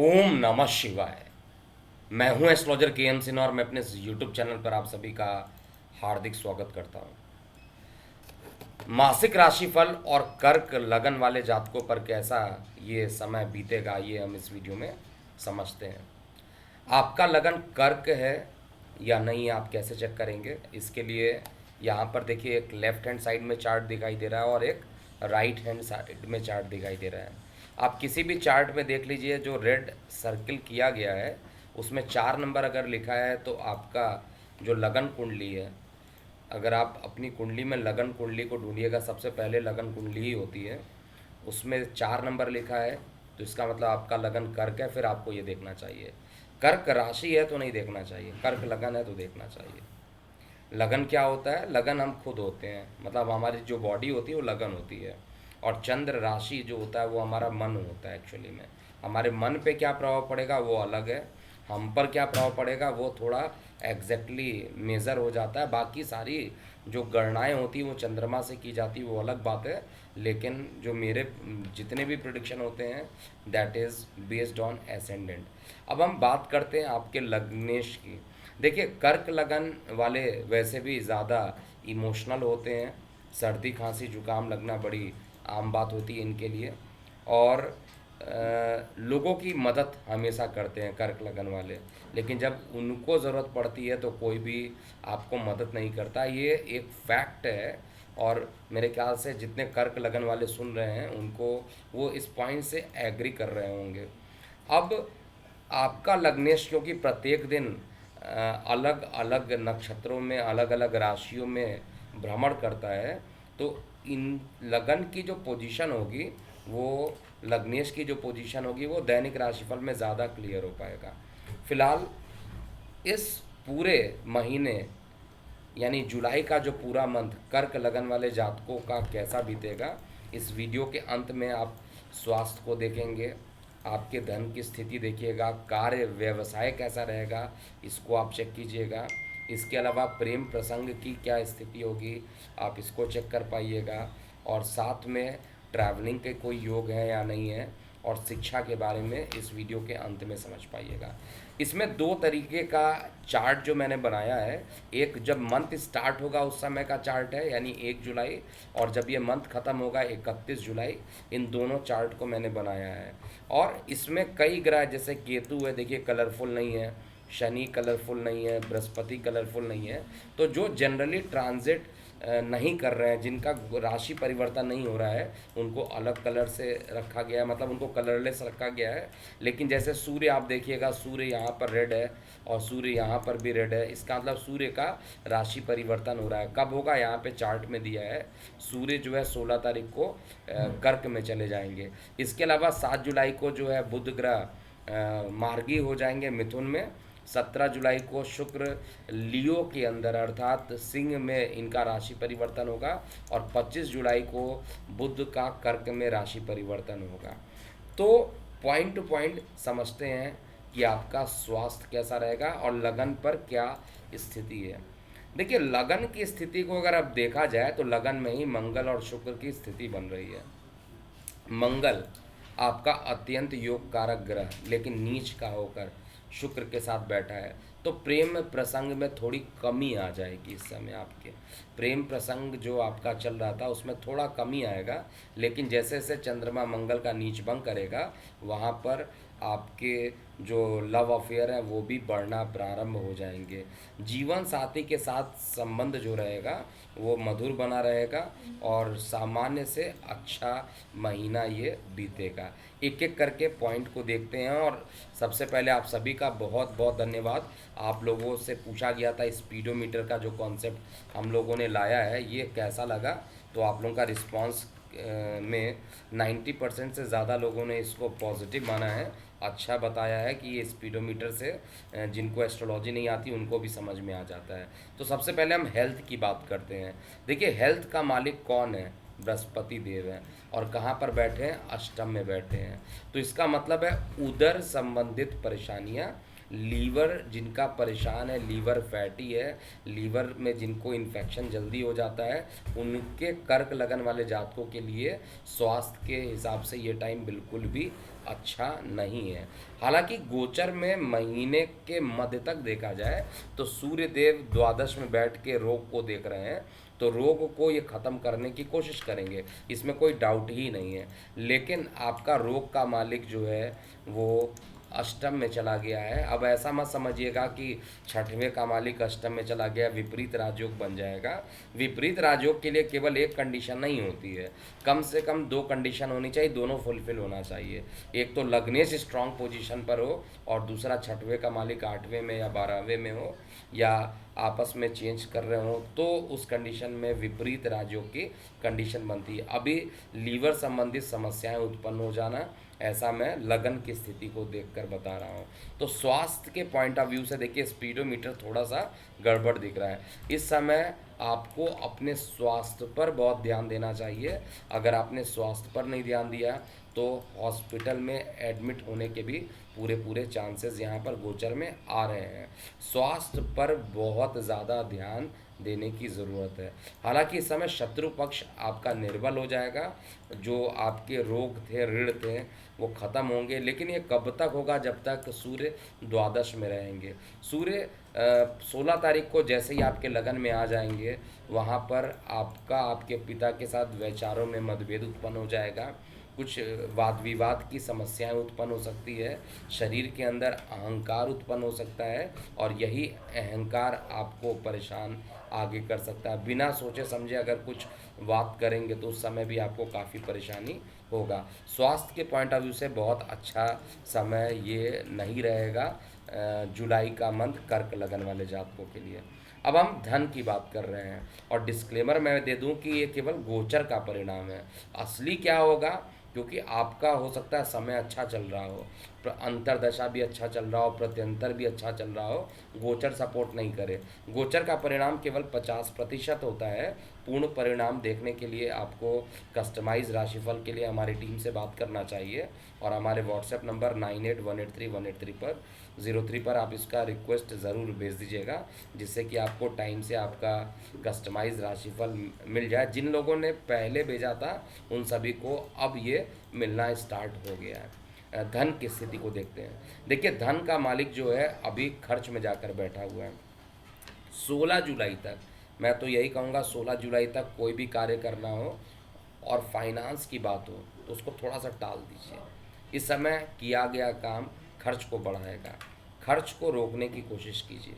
ओम नमः शिवाय। मैं हूं एस्ट्रोलॉजर के एम सिन्हा और मैं अपने यूट्यूब चैनल पर आप सभी का हार्दिक स्वागत करता हूं। मासिक राशिफल और कर्क लगन वाले जातकों पर कैसा ये समय बीतेगा, ये हम इस वीडियो में समझते हैं। आपका लगन कर्क है या नहीं, आप कैसे चेक करेंगे? इसके लिए यहाँ पर देखिए, एक लेफ्ट हैंड साइड में चार्ट दिखाई दे रहा है और एक राइट हैंड साइड में चार्ट दिखाई दे रहा है। आप किसी भी चार्ट में देख लीजिए, जो रेड सर्किल किया गया है उसमें 4 नंबर अगर लिखा है तो आपका जो लगन कुंडली है, अगर आप अपनी कुंडली में लगन कुंडली को ढूंढिएगा, सबसे पहले लगन कुंडली ही होती है, उसमें 4 नंबर लिखा है तो इसका मतलब आपका लगन कर्क है। फिर आपको ये देखना चाहिए। कर्क राशि है तो नहीं देखना चाहिए, कर्क लगन है तो देखना चाहिए। लगन क्या होता है? लगन हम खुद होते हैं, मतलब हमारी जो बॉडी होती है वो लगन होती है। और चंद्र राशि जो होता है वो हमारा मन होता है। एक्चुअली में हमारे मन पे क्या प्रभाव पड़ेगा वो अलग है, हम पर क्या प्रभाव पड़ेगा वो थोड़ा एग्जैक्टली मेज़र हो जाता है। बाकी सारी जो गणनाएं होती हैं वो चंद्रमा से की जाती है, वो अलग बात है। लेकिन जो मेरे जितने भी प्रिडिक्शन होते हैं that is based on ascendant. अब हम बात करते हैं आपके लग्नेश की। देखिए, कर्क लगन वाले वैसे भी ज़्यादा इमोशनल होते हैं। सर्दी खांसी जुकाम लगना बड़ी आम बात होती है इनके लिए। और लोगों की मदद हमेशा करते हैं कर्क लगन वाले। लेकिन जब उनको ज़रूरत पड़ती है तो कोई भी आपको मदद नहीं करता, ये एक फैक्ट है। और मेरे ख्याल से जितने कर्क लगन वाले सुन रहे हैं उनको वो इस पॉइंट से एग्री कर रहे होंगे। अब आपका लग्नेश क्योंकि प्रत्येक दिन अलग अलग नक्षत्रों में अलग अलग राशियों में भ्रमण करता है, तो इन लगन की जो पोजीशन होगी वो लग्नेश की जो पोजीशन होगी वो दैनिक राशिफल में ज़्यादा क्लियर हो पाएगा। फिलहाल इस पूरे महीने यानी जुलाई का जो पूरा मंथ कर्क लगन वाले जातकों का कैसा बीतेगा, इस वीडियो के अंत में आप स्वास्थ्य को देखेंगे, आपके धन की स्थिति देखिएगा, कार्य व्यवसाय कैसा रहेगा इसको आप चेक कीजिएगा। इसके अलावा प्रेम प्रसंग की क्या स्थिति होगी आप इसको चेक कर पाइएगा। और साथ में ट्रैवलिंग के कोई योग है या नहीं है, और शिक्षा के बारे में इस वीडियो के अंत में समझ पाइएगा। इसमें दो तरीके का चार्ट जो मैंने बनाया है, एक जब मंथ स्टार्ट होगा उस समय का चार्ट है यानी 1 जुलाई, और जब ये मंथ ख़त्म होगा 31 जुलाई, इन दोनों चार्ट को मैंने बनाया है। और इसमें कई ग्रह जैसे केतु है, देखिए कलरफुल नहीं है, शनि कलरफुल नहीं है, बृहस्पति कलरफुल नहीं है। तो जो जनरली ट्रांजिट नहीं कर रहे हैं, जिनका राशि परिवर्तन नहीं हो रहा है, उनको अलग कलर से रखा गया है, मतलब उनको कलरलेस रखा गया है। लेकिन जैसे सूर्य आप देखिएगा, सूर्य यहाँ पर रेड है और सूर्य यहाँ पर भी रेड है, इसका मतलब सूर्य का राशि परिवर्तन हो रहा है। कब होगा यहाँ पे चार्ट में दिया है, सूर्य जो है 16 तारीख को कर्क में चले जाएंगे। इसके अलावा 7 जुलाई को जो है बुध ग्रह मार्गी हो जाएंगे मिथुन में। 17 जुलाई को शुक्र लियो के अंदर अर्थात सिंह में इनका राशि परिवर्तन होगा। और 25 जुलाई को बुध का कर्क में राशि परिवर्तन होगा। तो पॉइंट टू पॉइंट समझते हैं कि आपका स्वास्थ्य कैसा रहेगा और लगन पर क्या स्थिति है। देखिए, लगन की स्थिति को अगर अब देखा जाए तो लगन में ही मंगल और शुक्र की स्थिति बन रही है। मंगल आपका अत्यंत योग कारक ग्रह लेकिन नीच का होकर शुक्र के साथ बैठा है, तो प्रेम प्रसंग में थोड़ी कमी आ जाएगी। इस समय आपके प्रेम प्रसंग जो आपका चल रहा था उसमें थोड़ा कमी आएगा। लेकिन जैसे जैसे चंद्रमा मंगल का नीच भंग करेगा वहाँ पर आपके जो लव अफेयर हैं वो भी बढ़ना प्रारंभ हो जाएंगे। जीवन साथी के साथ संबंध जो रहेगा वो मधुर बना रहेगा और सामान्य से अच्छा महीना ये बीतेगा। एक एक करके पॉइंट को देखते हैं। और सबसे पहले आप सभी का बहुत बहुत धन्यवाद। आप लोगों से पूछा गया था स्पीडोमीटर का जो कॉन्सेप्ट हम लोगों ने लाया है ये कैसा लगा, तो आप लोगों का रिस्पांस में 90% से ज़्यादा लोगों ने इसको पॉजिटिव माना है, अच्छा बताया है कि ये स्पीडोमीटर से जिनको एस्ट्रोलॉजी नहीं आती उनको भी समझ में आ जाता है। तो सबसे पहले हम हेल्थ की बात करते हैं। देखिए, हेल्थ का मालिक कौन है? बृहस्पति देव हैं। और कहाँ पर बैठे हैं? अष्टम में बैठे हैं। तो इसका मतलब है उदर संबंधित परेशानियाँ लीवर जिनका परेशान है, लीवर फैटी है, लीवर में जिनको इन्फेक्शन जल्दी हो जाता है, उनके कर्क लगन वाले जातकों के लिए स्वास्थ्य के हिसाब से ये टाइम बिल्कुल भी अच्छा नहीं है। हालांकि गोचर में महीने के मध्य तक देखा जाए तो सूर्य देव द्वादश में बैठ के रोग को देख रहे हैं, तो रोग को ये ख़त्म करने की कोशिश करेंगे, इसमें कोई डाउट ही नहीं है। लेकिन आपका रोग का मालिक जो है वो अष्टम में चला गया है। अब ऐसा मत समझिएगा कि छठवें का मालिक अष्टम में चला गया विपरीत राजयोग बन जाएगा। विपरीत राजयोग के लिए केवल एक कंडीशन नहीं होती है, कम से कम दो कंडीशन होनी चाहिए, दोनों फुलफिल होना चाहिए। एक तो लग्नेश स्ट्रांग पोजीशन पर हो और दूसरा छठवें का मालिक आठवें में या बारहवें में हो या आपस में चेंज कर रहे हो, तो उस कंडीशन में विपरीत राजयोग की कंडीशन बनती है। अभी लीवर संबंधित समस्याएं उत्पन्न हो जाना, ऐसा मैं लगन की स्थिति को देखकर बता रहा हूँ। तो स्वास्थ्य के पॉइंट ऑफ व्यू से देखिए स्पीडोमीटर थोड़ा सा गड़बड़ दिख रहा है इस समय। आपको अपने स्वास्थ्य पर बहुत ध्यान देना चाहिए। अगर आपने स्वास्थ्य पर नहीं ध्यान दिया तो हॉस्पिटल में एडमिट होने के भी पूरे पूरे चांसेस यहाँ पर गोचर में आ रहे हैं। स्वास्थ्य पर बहुत ज़्यादा ध्यान देने की ज़रूरत है। हालांकि इस समय शत्रु पक्ष आपका निर्बल हो जाएगा, जो आपके रोग थे, ऋण थे, वो ख़त्म होंगे। लेकिन ये कब तक होगा? जब तक सूर्य द्वादश में रहेंगे। सूर्य 16 तारीख को जैसे ही आपके लगन में आ जाएंगे, वहाँ पर आपका आपके पिता के साथ विचारों में मतभेद उत्पन्न हो जाएगा, कुछ वाद विवाद की समस्याएं उत्पन्न हो सकती है, शरीर के अंदर अहंकार उत्पन्न हो सकता है और यही अहंकार आपको परेशान आगे कर सकता है। बिना सोचे समझे अगर कुछ बात करेंगे तो उस समय भी आपको काफ़ी परेशानी होगा। स्वास्थ्य के पॉइंट ऑफ व्यू से बहुत अच्छा समय ये नहीं रहेगा जुलाई का मंथ कर्क लगन वाले जातकों के लिए। अब हम धन की बात कर रहे हैं और डिस्क्लेमर मैं दे दूं कि ये केवल गोचर का परिणाम है। असली क्या होगा, क्योंकि आपका हो सकता है समय अच्छा चल रहा हो, अंतरदशा भी अच्छा चल रहा हो, प्रत्यंतर भी अच्छा चल रहा हो, गोचर सपोर्ट नहीं करे। गोचर का परिणाम केवल 50% होता है। पूर्ण परिणाम देखने के लिए आपको कस्टमाइज राशिफल के लिए हमारी टीम से बात करना चाहिए और हमारे व्हाट्सएप नंबर 98183183 पर 03 पर आप इसका रिक्वेस्ट ज़रूर भेज दीजिएगा, जिससे कि आपको टाइम से आपका कस्टमाइज राशिफल मिल जाए। जिन लोगों ने पहले भेजा था उन सभी को अब ये मिलना स्टार्ट हो गया है। धन की स्थिति को देखते हैं। देखिए धन का मालिक जो है अभी खर्च में जाकर बैठा हुआ है। 16 जुलाई तक, मैं तो यही कहूँगा 16 जुलाई तक कोई भी कार्य करना हो और फाइनेंस की बात हो तो उसको थोड़ा सा टाल दीजिए। इस समय किया गया काम खर्च को बढ़ाएगा, खर्च को रोकने की कोशिश कीजिए।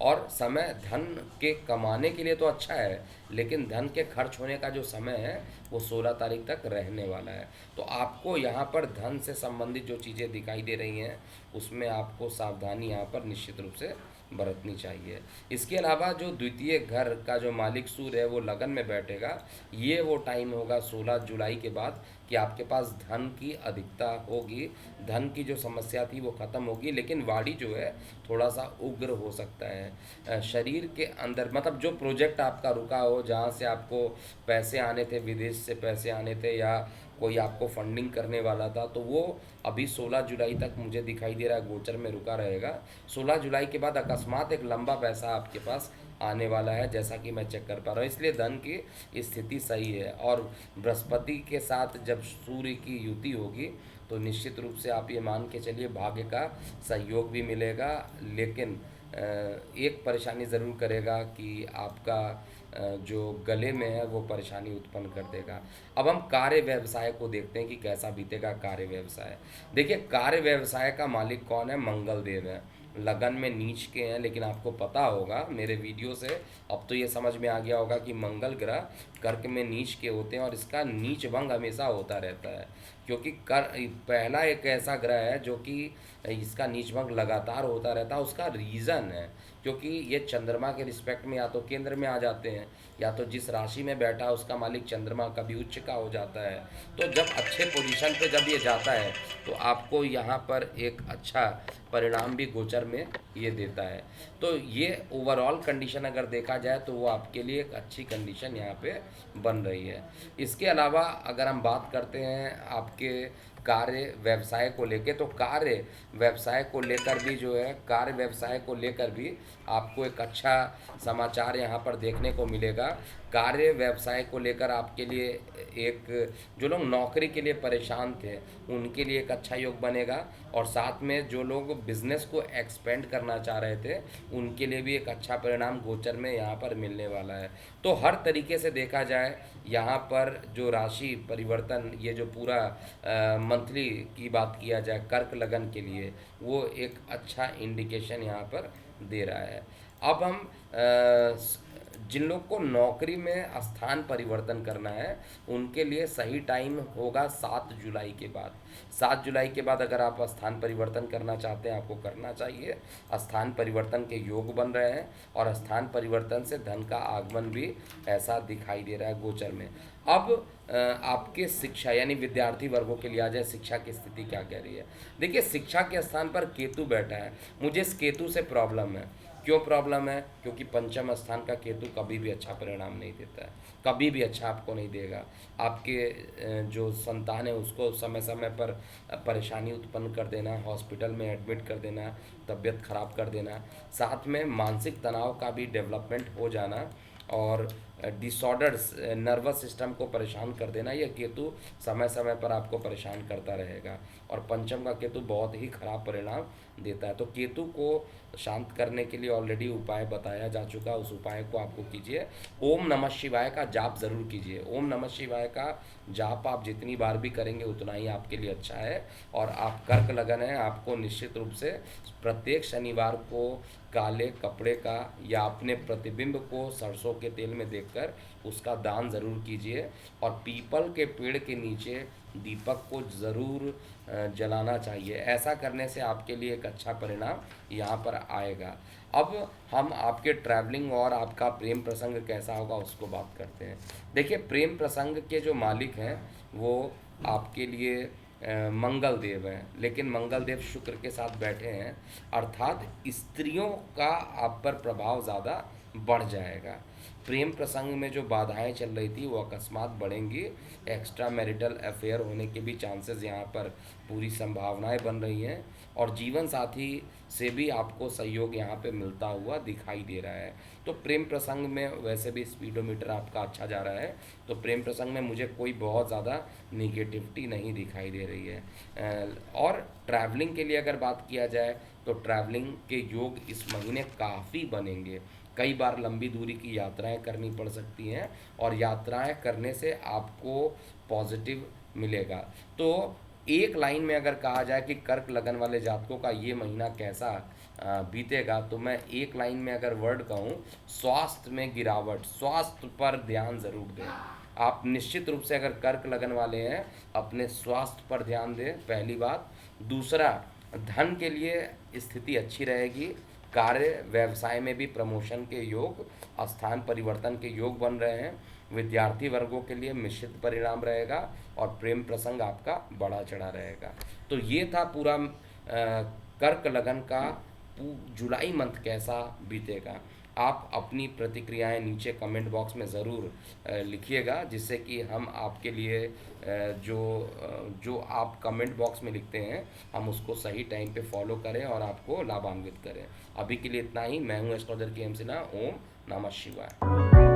और समय धन के कमाने के लिए तो अच्छा है, लेकिन धन के खर्च होने का जो समय है वो 16 तारीख तक रहने वाला है। तो आपको यहाँ पर धन से संबंधित जो चीज़ें दिखाई दे रही हैं उसमें आपको सावधानी यहाँ पर निश्चित रूप से बरतनी चाहिए। इसके अलावा जो द्वितीय घर का जो मालिक सूर्य है वो लगन में बैठेगा। ये वो टाइम होगा 16 जुलाई के बाद कि आपके पास धन की अधिकता होगी, धन की जो समस्या थी वो ख़त्म होगी, लेकिन वाणी जो है थोड़ा सा उग्र हो सकता है। शरीर के अंदर मतलब जो प्रोजेक्ट आपका रुका हो, जहाँ से आपको पैसे आने थे, विदेश से पैसे आने थे या कोई आपको फंडिंग करने वाला था, तो वो अभी 16 जुलाई तक मुझे दिखाई दे रहा है गोचर में रुका रहेगा। 16 जुलाई के बाद अकस्मात एक लंबा पैसा आपके पास आने वाला है, जैसा कि मैं चेक कर पा रहा हूँ। इसलिए धन की स्थिति सही है। और बृहस्पति के साथ जब सूर्य की युति होगी तो निश्चित रूप से आप ये मान के चलिए भाग्य का सहयोग भी मिलेगा। लेकिन एक परेशानी ज़रूर करेगा कि आपका जो गले में है वो परेशानी उत्पन्न कर देगा। अब हम कार्य व्यवसाय को देखते हैं कि कैसा बीतेगा कार्य व्यवसाय। देखिए कार्य व्यवसाय का मालिक कौन है? मंगल देव है। लगन में नीच के हैं, लेकिन आपको पता होगा मेरे वीडियो से अब तो ये समझ में आ गया होगा कि मंगल ग्रह कर्क में नीच के होते हैं और इसका नीच भंग हमेशा होता रहता है, क्योंकि कर पहला एक ऐसा ग्रह है जो कि इसका नीच भंग लगातार होता रहता है। उसका रीज़न है क्योंकि ये चंद्रमा के रिस्पेक्ट में या तो केंद्र में आ जाते हैं या तो जिस राशि में बैठा उसका मालिक चंद्रमा कभी उच्च का हो जाता है। तो जब अच्छे पोजीशन पे जब ये जाता है तो आपको यहाँ पर एक अच्छा परिणाम भी गोचर में ये देता है। तो ये ओवरऑल कंडीशन अगर देखा जाए तो वो आपके लिए एक अच्छी कंडीशन यहाँ पे बन रही है। इसके अलावा अगर हम बात करते हैं आपके कार्य व्यवसाय को लेके, तो कार्य व्यवसाय को लेकर भी जो है, कार्य व्यवसाय को लेकर भी आपको एक अच्छा समाचार यहाँ पर देखने को मिलेगा। कार्य व्यवसाय को लेकर आपके लिए एक, जो लोग नौकरी के लिए परेशान थे उनके लिए एक अच्छा योग बनेगा, और साथ में जो लोग बिजनेस को एक्सपेंड करना चाह रहे थे उनके लिए भी एक अच्छा परिणाम गोचर में यहाँ पर मिलने वाला है। तो हर तरीके से देखा जाए यहाँ पर जो राशि परिवर्तन, ये जो पूरा मंथली की बात किया जाए कर्क लगन के लिए, वो एक अच्छा इंडिकेशन यहाँ पर दे रहा है। अब हम जिन लोग को नौकरी में स्थान परिवर्तन करना है उनके लिए सही टाइम होगा 7 जुलाई के बाद। 7 जुलाई के बाद अगर आप स्थान परिवर्तन करना चाहते हैं आपको करना चाहिए। स्थान परिवर्तन के योग बन रहे हैं और स्थान परिवर्तन से धन का आगमन भी ऐसा दिखाई दे रहा है गोचर में। अब आपके शिक्षा यानी विद्यार्थी वर्गों के लिए आ जाए, शिक्षा की स्थिति क्या कह रही है। देखिए, शिक्षा के स्थान पर केतु बैठा है। मुझे इस केतु से प्रॉब्लम है। क्यों प्रॉब्लम है? क्योंकि पंचम स्थान का केतु कभी भी अच्छा परिणाम नहीं देता है, कभी भी अच्छा आपको नहीं देगा। आपके जो संतान है उसको समय समय पर परेशानी उत्पन्न कर देना, हॉस्पिटल में एडमिट कर देना, तबीयत खराब कर देना, साथ में मानसिक तनाव का भी डेवलपमेंट हो जाना और डिसऑर्डर्स नर्वस सिस्टम को परेशान कर देना, यह केतु समय समय पर आपको परेशान करता रहेगा। और पंचम का केतु बहुत ही खराब परिणाम देता है। तो केतु को शांत करने के लिए ऑलरेडी उपाय बताया जा चुका, उस उपाय को आपको कीजिए। ओम नमः शिवाय का जाप ज़रूर कीजिए। ओम नमः शिवाय का जाप आप जितनी बार भी करेंगे उतना ही आपके लिए अच्छा है। और आप कर्क लगन है, आपको निश्चित रूप से प्रत्येक शनिवार को काले कपड़े का या अपने प्रतिबिंब को सरसों के तेल में देखकर उसका दान ज़रूर कीजिए। और पीपल के पेड़ के नीचे दीपक को ज़रूर जलाना चाहिए। ऐसा करने से आपके लिए एक अच्छा परिणाम यहाँ पर आएगा। अब हम आपके ट्रैवलिंग और आपका प्रेम प्रसंग कैसा होगा उसको बात करते हैं। देखिए, प्रेम प्रसंग के जो मालिक हैं वो आपके लिए मंगल देव हैं, लेकिन मंगल देव शुक्र के साथ बैठे हैं, अर्थात स्त्रियों का आप पर प्रभाव ज़्यादा बढ़ जाएगा। प्रेम प्रसंग में जो बाधाएं चल रही थी वो अकस्मात बढ़ेंगी। एक्स्ट्रा मैरिटल अफेयर होने के भी चांसेस यहाँ पर पूरी संभावनाएं बन रही हैं। और जीवन साथी से भी आपको सहयोग यहाँ पे मिलता हुआ दिखाई दे रहा है। तो प्रेम प्रसंग में वैसे भी स्पीडोमीटर आपका अच्छा जा रहा है, तो प्रेम प्रसंग में मुझे कोई बहुत ज़्यादा निगेटिविटी नहीं दिखाई दे रही है। और ट्रैवलिंग के लिए अगर बात किया जाए तो ट्रैवलिंग के योग इस महीने काफ़ी बनेंगे। कई बार लंबी दूरी की यात्राएं करनी पड़ सकती हैं और यात्राएं करने से आपको पॉजिटिव मिलेगा। तो एक लाइन में अगर कहा जाए कि कर्क लगन वाले जातकों का ये महीना कैसा बीतेगा, तो मैं एक लाइन में अगर वर्ड कहूँ, स्वास्थ्य में गिरावट, स्वास्थ्य पर ध्यान ज़रूर दें। आप निश्चित रूप से अगर कर्क लगन वाले हैं अपने स्वास्थ्य पर ध्यान दें, पहली बात। दूसरा, धन के लिए स्थिति अच्छी रहेगी। कार्य व्यवसाय में भी प्रमोशन के योग, स्थान परिवर्तन के योग बन रहे हैं। विद्यार्थी वर्गों के लिए मिश्रित परिणाम रहेगा और प्रेम प्रसंग आपका बड़ा चढ़ा रहेगा। तो ये था पूरा कर्क लगन का जुलाई मंथ कैसा बीतेगा। आप अपनी प्रतिक्रियाएं नीचे कमेंट बॉक्स में ज़रूर लिखिएगा, जिससे कि हम आपके लिए जो आप कमेंट बॉक्स में लिखते हैं हम उसको सही टाइम पे फॉलो करें और आपको लाभान्वित करें। अभी के लिए इतना ही। मैं हूं एस्ट्रोलॉजर के एम सिन्हा। ओम नमः शिवाय।